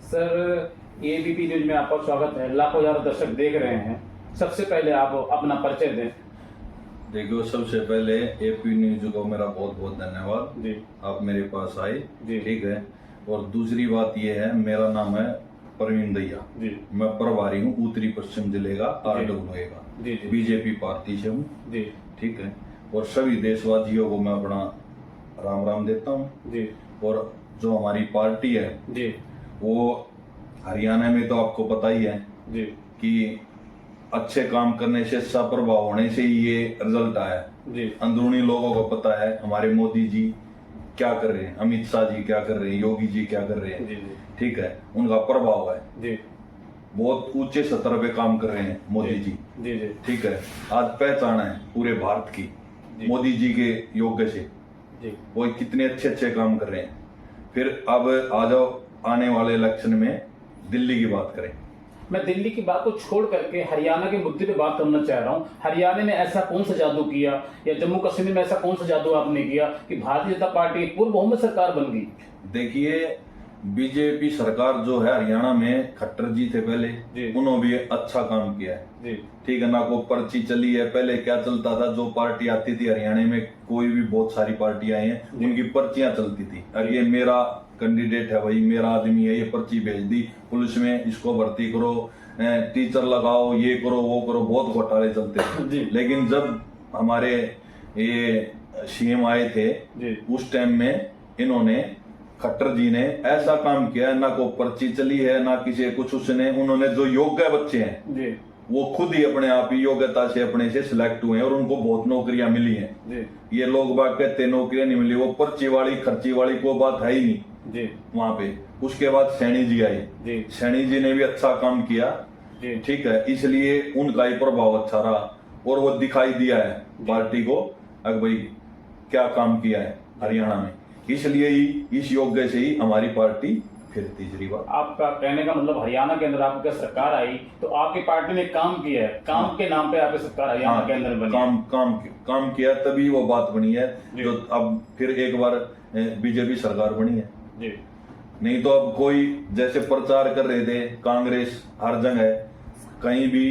Sir, ABP news में आपका स्वागत है। लाखों हजारों दर्शक देख रहे हैं। सबसे पहले आप अपना परिचय दें। देखो, सबसे पहले एपी न्यूज को मेरा बहुत बहुत धन्यवाद जी। आप मेरे पास आए। जी। ठीक है। और दूसरी बात यह है, मेरा नाम है प्रवीण दैया जी। मैं प्रभारी हूँ उत्तरी पश्चिम जिले का RWA का। जी जी। बीजेपी पार्टी से हूँ। जी। ठीक है। और सभी देशवासियों को मैं अपना राम राम देता हूँ। जी। और जो हमारी पार्टी है जी। वो हरियाणा में तो आपको पता ही है जी। कि अच्छे काम करने से, अच्छा प्रभाव होने से ही ये रिजल्ट आया है। जी। अंदरूनी लोगों को पता है हमारे मोदी जी क्या कर रहे हैं, अमित शाह जी क्या कर रहे हैं, योगी जी क्या कर रहे हैं। जी जी। ठीक है। उनका प्रभाव है, जी। बहुत ऊंचे स्तर पे काम कर रहे हैं मोदी जी। जी जी। ठीक है। आज पहचान है पूरे भारत की जी। मोदी जी के योग से। जी। वो कितने अच्छे अच्छे काम कर रहे हैं। फिर अब आ जाओ आने वाले इलेक्शन में दिल्ली की बात करें। मैं दिल्ली की बात को छोड़ करके हरियाणा के मुद्दे पे बात करना चाह रहा हूँ। हरियाणा ने ऐसा कौन सा जादू किया या जम्मू कश्मीर में ऐसा कौन सा जादू आपने किया कि भारतीय जनता पार्टी पूर्ण बहुमत सरकार बन गई? देखिए, बीजेपी सरकार जो है हरियाणा में, खट्टर जी थे पहले, उन्होंने भी अच्छा काम किया है। जी। ठीक है ना। को पर्ची चली है। पहले क्या चलता था, जो पार्टी आती थी हरियाणा में, कोई भी बहुत सारी पार्टी आई हैं, उनकी पर्चियां चलती थी। अब ये मेरा कैंडिडेट है भाई, मेरा आदमी है, ये पर्ची भेज दी पुलिस में, इसको भर्ती करो, टीचर लगाओ, ये करो वो करो, बहुत घोटाले चलते थे। लेकिन जब हमारे ये CM आए थे उस टाइम में इन्होंने, खट्टर जी ने ऐसा काम किया, ना को पर्ची चली है ना किसी कुछ। उसने, उन्होंने जो योग्य बच्चे हैं वो खुद ही अपने आप ही योग्यता से अपने से सिलेक्ट हुए हैं और उनको बहुत नौकरियां मिली हैं। ये लोग बात कहते हैं नौकरियां नहीं मिली, वो पर्ची वाली खर्ची वाली को बात है ही नहीं वहां पे। उसके बाद सैनी जी आए। सैनी जी ने भी अच्छा काम किया। ठीक है। इसलिए उनका ही प्रभाव अच्छा रहा और वो दिखाई दिया है पार्टी को, अगर भाई क्या काम किया है हरियाणा में। इसलिए ही इस योग्य से ही हमारी पार्टी फिर तीसरी बार। आपका कहने का मतलब हरियाणा के अंदर आपकी सरकार आई तो आपकी पार्टी ने काम किया है, काम के नाम पे आपकी सरकार हरियाणा के अंदर बनी। काम किया तभी वो बात बनी है जो अब फिर एक बार बीजेपी सरकार बनी है। नहीं तो अब कोई जैसे प्रचार कर रहे थे, कांग्रेस हर जगह कहीं भी,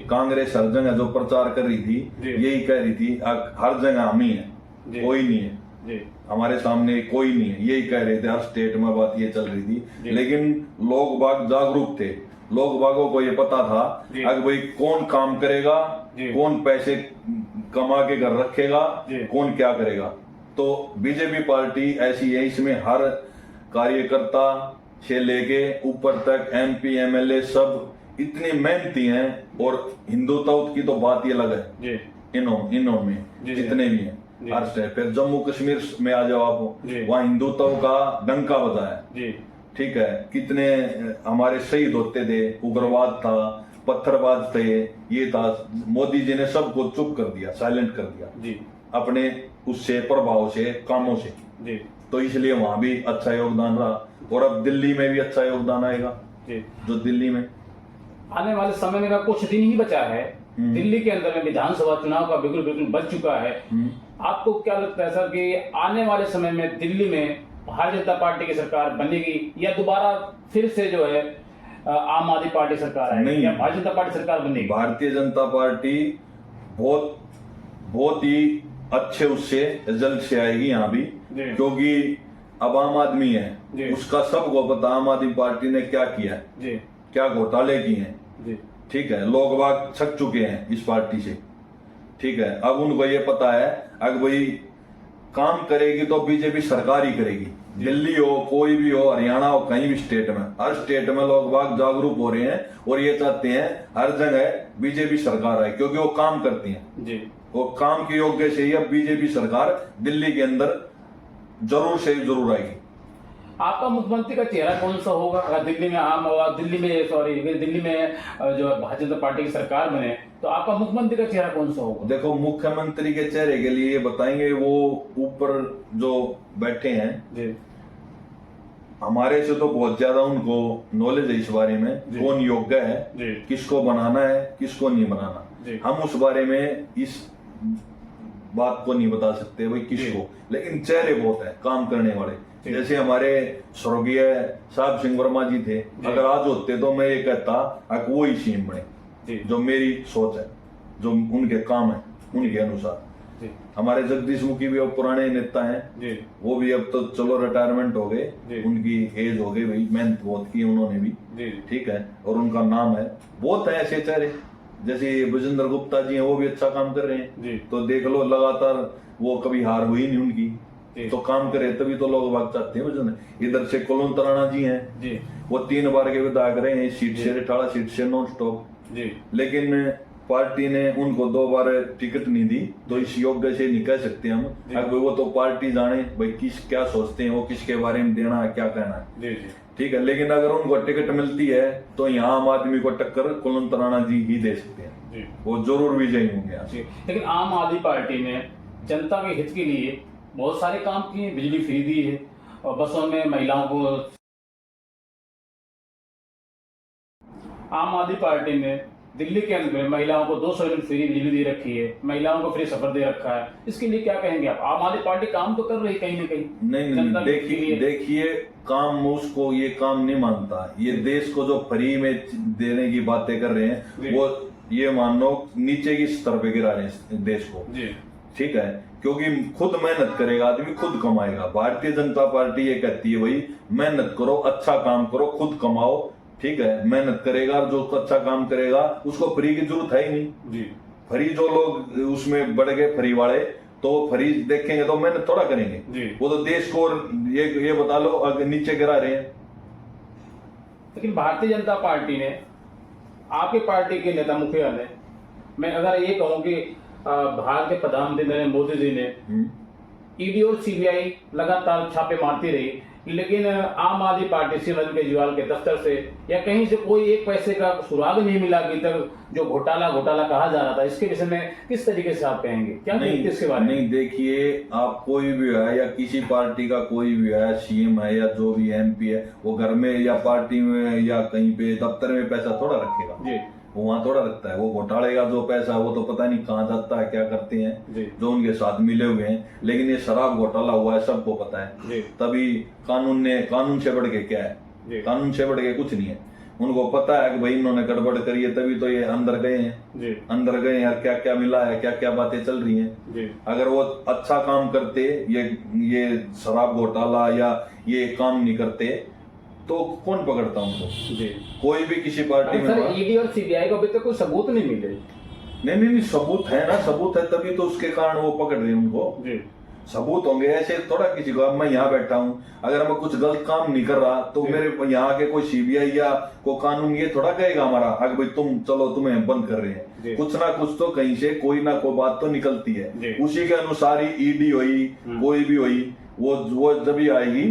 कांग्रेस हर जगह जो प्रचार कर रही थी यही कह रही थी हर जगह हम ही है, कोई नहीं है हमारे सामने, कोई नहीं है, यही कह रहे थे। हर स्टेट में बात ये चल रही थी। लेकिन लोग बाग जागरूक थे, लोग बागों को ये पता था अगर भाई कौन काम करेगा, कौन पैसे कमा के घर रखेगा, कौन क्या करेगा। तो बीजेपी पार्टी ऐसी है, इसमें हर कार्यकर्ता से लेके ऊपर तक MP MLA सब इतनी मेहनती हैं। और हिंदुत्व की तो बात ही अलग है इन्हों में जितने भी हैं हर स्टेट। फिर जम्मू कश्मीर में आ जाओ आप, वहाँ हिंदुत्व का डंका बजा है। ठीक है। कितने हमारे शहीद होते थे, उग्रवाद था, पत्थरबाज थे, ये था। मोदी जी ने सबको चुप कर दिया, साइलेंट कर दिया अपने उससे प्रभाव से, कामों से। तो इसलिए वहां भी अच्छा योगदान रहा और अब दिल्ली में भी अच्छा योगदान आएगा। जो दिल्ली में आने वाले समय में कुछ दिन ही बचा है, दिल्ली के अंदर में विधानसभा चुनाव का बिल्कुल बच चुका है। आपको क्या लगता है सर कि आने वाले समय में दिल्ली में भारतीय जनता पार्टी की सरकार बनेगी या दोबारा फिर से जो है आम आदमी पार्टी सरकार आएगी या भारतीय जनता पार्टी सरकार बनेगी? भारतीय जनता पार्टी बहुत ही अच्छे उससे रिजल्ट से आएगी यहाँ भी, क्योंकि अब आम आदमी है, उसका सबको पता आम आदमी पार्टी ने क्या किया है, क्या घोटाले किए हैं। ठीक है। लोग बाग थक चुके हैं इस पार्टी से। ठीक है। अब उनको ये पता है अगर भाई काम करेगी तो बीजेपी सरकार ही करेगी। दिल्ली हो, कोई भी हो, हरियाणा हो, कहीं भी स्टेट में, हर स्टेट में लोग बाग जागरूक हो रहे हैं और ये चाहते हैं हर जगह बीजेपी सरकार आए, क्योंकि वो काम करती है। वो काम के योग्य से ही अब बीजेपी सरकार दिल्ली के अंदर जरूर से जरूर आएगी। आपका मुख्यमंत्री का चेहरा कौन सा होगा अगर दिल्ली में जो भारतीय जनता पार्टी की सरकार बने तो आपका मुख्यमंत्री का चेहरा कौन सा होगा? देखो, मुख्यमंत्री के चेहरे के लिए बताएंगे वो ऊपर जो बैठे हैं हमारे से तो बहुत ज्यादा उनको नॉलेज है इस बारे में, कौन योग्य है, किसको बनाना है, किसको नहीं बनाना। हम उस बारे में इस बात को नहीं बता सकते भाई किसको, लेकिन चेहरे बहुत है काम करने वाले। जैसे हमारे स्वर्गीय साहब सिंह वर्मा जी थे, अगर आज होते तो मैं ये कहता कि वो ही सीएम बने, जो मेरी सोच है, जो उनके काम है उनके अनुसार। हमारे जगदीश मुखी भी अब पुराने नेता हैं, वो भी अब तो चलो रिटायरमेंट हो गए, उनकी एज हो गई भाई, मेहनत बहुत की उन्होंने भी, ठीक है, और उनका नाम है। बहुत है ऐसे चेहरे, जैसे विजेंद्र गुप्ता जी हैं, वो भी अच्छा काम कर रहे हैं, तो देख लो लगातार वो कभी हार हुई नहीं उनकी, तो काम करे तभी तो लोग भाग चाहते हैं। इधर से कुलवंत राणा जी हैं, वो 3 बार के विधायक रहे हैं, सीट से 18 सीट से नॉन स्टॉप, लेकिन पार्टी ने उनको 2 बार टिकट नहीं दी, तो इस योग्य से नहीं कह सकते हम। अब वो तो पार्टी जाने भाई किस क्या सोचते हैं, वो किसके बारे में देना है क्या कहना है, ठीक है, लेकिन अगर उनको टिकट मिलती है तो यहाँ आम आदमी को टक्कर कुलवंत राणा जी ही दे सकते हैं, वो जरूर विजयी होंगे। लेकिन आम आदमी पार्टी ने जनता के हित के लिए बहुत सारे काम किए, बिजली फ्री दी है और बसों में महिलाओं को, आम आदमी पार्टी ने दिल्ली के अंदर महिलाओं को 200 यूनिट फ्री बिजली दे रखी है, महिलाओं को फ्री सफर दे रखा है, इसके लिए क्या कहेंगे आप? आम आदमी पार्टी काम तो कर रही है कहीं ना कहीं। नहीं, देखिए काम उसको ये काम नहीं मानता, ये देश को जो फ्री में देने की बातें कर रहे हैं, वो ये मान लो नीचे की स्तर पे गिरा रहे हैं देश को, ठीक है, क्योंकि खुद मेहनत करेगा आदमी खुद कमाएगा। भारतीय जनता पार्टी ये कहती है भाई मेहनत करो, अच्छा काम करो, खुद कमाओ, ठीक है, मेहनत करेगा, जो अच्छा काम करेगा उसको फ्री की जरूरत है ही नहीं। फ्री जो लोग उसमें बढ़ गए फ्री वाले, तो फ्री देखेंगे तो मेहनत थोड़ा करेंगे, वो तो देश को ये बता लो अगर नीचे गिरा रहे हैं। लेकिन भारतीय जनता पार्टी ने, आपकी पार्टी के नेता मुखिया ने, मैं अगर ये कहूँ कि भारत के प्रधानमंत्री नरेंद्र मोदी जी ने ईडी और सीबीआई लगातार छापे मारती रही, लेकिन आम आदमी पार्टी से अरविंद केजरीवाल के दफ्तर से या कहीं से कोई एक पैसे का सुराग नहीं मिला अभी तक, जो घोटाला कहा जा रहा था, इसके विषय में किस तरीके से आप कहेंगे, क्या कहेंगे इसके बारे में? नहीं, देखिए आप कोई भी है या किसी पार्टी का कोई भी है, सीएम है या जो भी एमपी है, वो घर में या पार्टी में या कहीं पे दफ्तर में पैसा थोड़ा रखेगा, वो वहां थोड़ा रखता है। वो घोटाले का जो पैसा वो तो पता नहीं कहाँ जाता है, क्या करते हैं जो उनके साथ मिले हुए हैं, लेकिन ये शराब घोटाला हुआ है सबको पता है। तभी कानून से बढ़ के क्या है, कानून से बढ़ के कुछ नहीं है। उनको पता है कि भाई इन्होंने गड़बड़ करी है, तभी तो ये अंदर गए हैं, यार क्या क्या मिला है, क्या क्या बातें चल रही हैं। अगर वो अच्छा काम करते, ये शराब घोटाला या ये काम नहीं करते, तो कौन पकड़ता उनको? कोई भी किसी पार्टी में। ईडी और सीबीआई को अभी तक कोई सबूत नहीं मिले। नहीं, सबूत है ना, सबूत है तभी तो उसके कारण वो पकड़ रहे हैं उनको। सबूत होंगे, ऐसे थोड़ा किसी को, अब मैं यहाँ बैठा हूँ, अगर मैं कुछ गलत काम नहीं कर रहा तो मेरे यहाँ के कोई सीबीआई या कोई कानून ये थोड़ा कहेगा हमारा, अगर भाई तुम चलो तुम्हें बंद कर रहे हैं, कुछ ना कुछ तो कहीं से कोई ना कोई बात तो निकलती है, उसी के अनुसार ही ईडी हुई, कोई भी हुई, वो जब भी आएगी,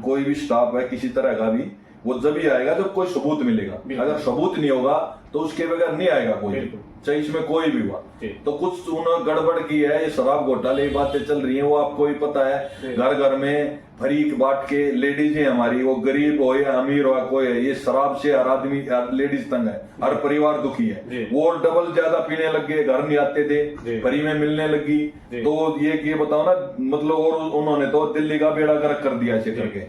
कोई भी स्टाफ है किसी तरह का भी, वो जब भी आएगा जब कोई सबूत मिलेगा। अगर सबूत नहीं होगा तो उसके बगैर नहीं आएगा कोई, चाहे इसमें कोई भी हुआ। तो कुछ उन्होंने गड़बड़ की है, ये शराब घोटाले की बातें चल रही हैं, वो आपको भी पता है। घर घर में फरीक बांट के लेडीज है हमारी, वो गरीब हो या अमीर हो कोई है, ये शराब से हर आदमी, हर लेडीज तंग है, हर परिवार दुखी है। वो डबल ज्यादा पीने लग गए, घर नहीं आते थे, फ्री में मिलने लगी, तो ये बताओ ना, मतलब और उन्होंने तो दिल्ली का बेड़ा गर्क कर दिया ऐसे करके।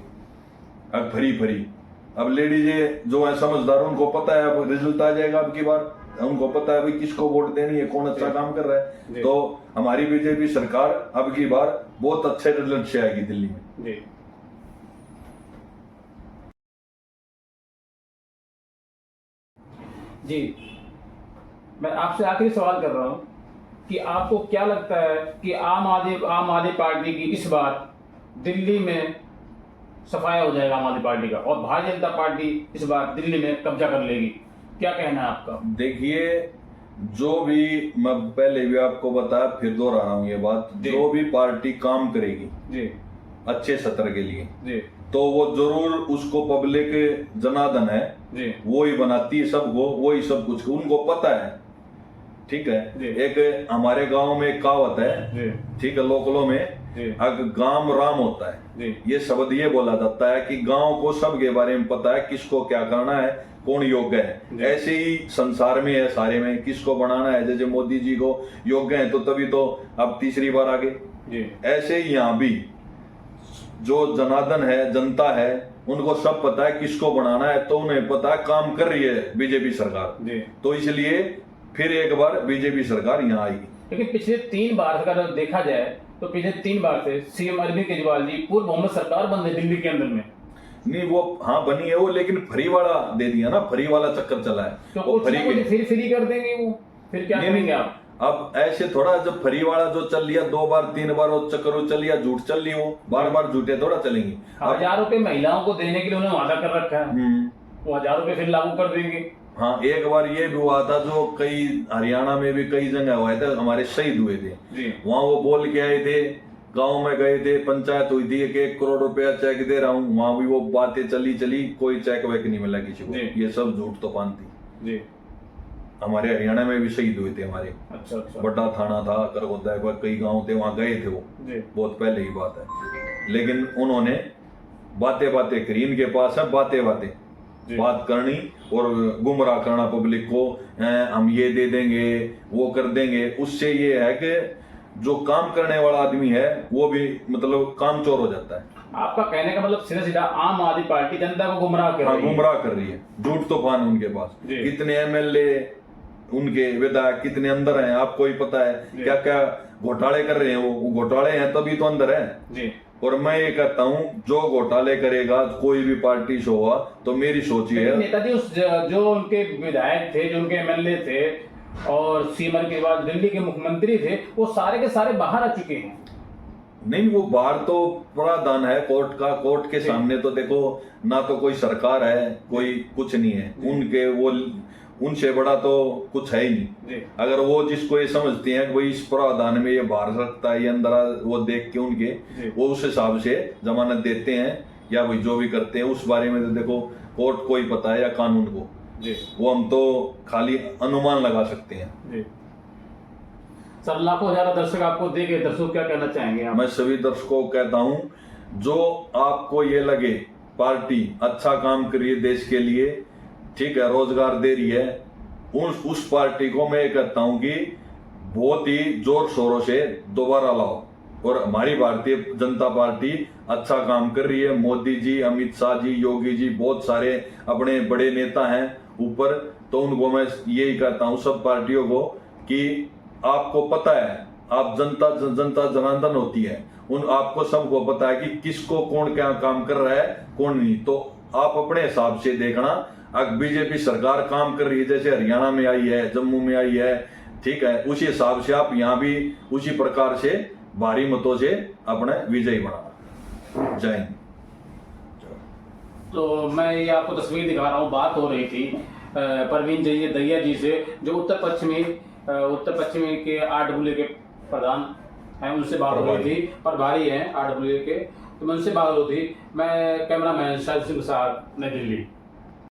अब फ्री अब लेडीज जो है समझदार, उनको पता है अब रिजल्ट आ जाएगा अब की बार, उनको पता है भाई किसको वोट देनी है, कौन अच्छा काम कर रहा है। तो हमारी बीजेपी सरकार अब की बार बहुत अच्छे रिजल्ट से आएगी दिल्ली में। जी, मैं आपसे आखिरी सवाल कर रहा हूँ कि आपको क्या लगता है कि आम आदमी पार्टी की इस बार दिल्ली में सफाया हो जाएगा आम आदमी पार्टी का, और भारतीय जनता पार्टी इस बार दिल्ली में कब्जा कर लेगी, क्या कहना है आपका? देखिए, जो भी, मैं पहले भी आपको बताया, फिर दोहरा रहा हूँ ये बात, जो भी पार्टी काम करेगी अच्छे सत्र के लिए, तो वो जरूर उसको पब्लिक जनार्दन है, वो ही बनाती है सबको, वो ही सब कुछ उनको पता है, ठीक है। एक हमारे गांव में एक कहावत है, ठीक है, लोकलों में, अगर गांव राम होता है, ये शब्द ये बोला जाता है कि गांव को सबके बारे में पता है, किसको क्या करना है, कौन योग्य है। ऐसे ही संसार में है सारे में, किसको बनाना है, जैसे मोदी जी को योग्य है तो तभी तो अब तीसरी बार आगे, ऐसे ही यहाँ भी जो जनार्दन है, जनता है, उनको सब पता है किसको बनाना है, तो उन्हें पता है काम कर रही है बीजेपी सरकार, तो इसलिए फिर एक बार बीजेपी सरकार यहाँ आएगी। लेकिन पिछले 3 बार अगर देखा जाए तो पिछले 3 बार से सीएम अरविंद केजरीवाल जी पूर्व बहुमत सरकार बन रही दिल्ली के अंदर में। नहीं वो हाँ बनी है वो, लेकिन फ्री वाला दे दिया ना, फ्री वाला चक्कर चला है, तो वो फ्री कर देंगे वो, फिर क्या करेंगे आप? अब ऐसे थोड़ा, जब फ्री वाला जो चल लिया 2 बार 3 बार वो चक्कर चल लिया, झूठ चल रही, वो बार बार झूठे थोड़ा चलेंगी। 1000 रुपए महिलाओं को देने के लिए उन्होंने वादा कर रखा है, वो 1000 रुपए फिर लागू कर देंगे। हाँ, एक बार ये भी हुआ था, जो कई हरियाणा में भी कई जगह हुआ था, हमारे शहीद हुए थे, वहाँ वो बोल के आए थे, गांव में गए थे, पंचायत हुई थी, 1 करोड़ रुपया चेक दे रहा हूँ, वहाँ भी वो बातें चली, कोई चेक वेक नहीं मिला किसी को, ये सब झूठ तो पान थी। हमारे हरियाणा में भी शहीद हुए थे हमारे। अच्छा। बड़ा थाना था, करगोदा, कई गांव थे, वहां गए थे वो, बहुत पहले की बात है। लेकिन उन्होंने बातें करी, इनके पास है बातें बात करनी और गुमराह करना पब्लिक को, हम ये दे देंगे, वो कर देंगे। उससे ये है कि जो काम करने वाला आदमी है वो भी मतलब कामचोर हो जाता है। आपका कहने का मतलब सीधा आम आदमी पार्टी जनता को गुमराह कर रही है, झूठ तूफान उनके पास। कितने एमएलए उनके विधायक कितने अंदर हैं आपको ही पता है, क्या क्या घोटाले कर रहे हैं, वो घोटाले हैं तभी तो अंदर है। और मैं ये कहता हूँ, जो घोटाले करेगा कोई भी पार्टी से होगा, तो मेरी सोच ये है, नेताजी जो उनके विधायक थे, जो उनके एमएलए थे और सीएम के बाद दिल्ली के मुख्यमंत्री थे, वो सारे के सारे बाहर आ चुके हैं। नहीं, वो बाहर तो प्रावधान है कोर्ट का, कोर्ट के सामने तो देखो ना, तो कोई सरकार है, कोई कुछ नहीं है उनके, वो उनसे बड़ा तो कुछ है ही नहीं। अगर वो जिसको ये समझते हैं कि भाई इस प्रावधान में ये बाहर सकता है, ये अंदर, वो देख के उनके वो उस हिसाब से जमानत देते हैं, या भाई जो भी करते हैं उस बारे में तो देखो कोर्ट को ही पता है या कानून को, वो हम तो खाली अनुमान लगा सकते हैं। सर, लाखों हजारों दर्शक आपको देखे, दर्शक क्या कहना चाहेंगे आप? मैं सभी दर्शकों को कहता हूं, जो आपको ये लगे पार्टी अच्छा काम कर रही है देश के लिए, ठीक है, रोजगार दे रही है, उस पार्टी को मैं कहता हूं कि बहुत ही जोर शोरों से दोबारा लाओ। और हमारी भारतीय जनता पार्टी अच्छा काम कर रही है, मोदी जी, अमित शाह जी, योगी जी, बहुत सारे अपने बड़े नेता हैं ऊपर, तो उनको मैं यही कहता हूं सब पार्टियों को कि आपको पता है, आप जनता जनार्दन होती है, आपको सबको पता है कि किसको कौन क्या काम कर रहा है, कौन नहीं, तो आप अपने हिसाब से देखना। अगर बीजेपी सरकार काम कर रही है, जैसे हरियाणा में आई है, जम्मू में आई है, ठीक है, उसी हिसाब से आप यहाँ भी उसी प्रकार से भारी मतों से अपने विजयी बनाना। जय हिंद। तो मैं ये आपको तस्वीर दिखा रहा हूँ, बात हो रही थी परवीन दहिया जी से, जो उत्तर पश्चिमी के RWA के प्रधान हैं, उनसे बात हो रही थी, प्रभारी हैं RWA के, तो मैं उनसे बात हो रही थी। मैं कैमरामैन शाहिद सिंह के साथ, नई दिल्ली।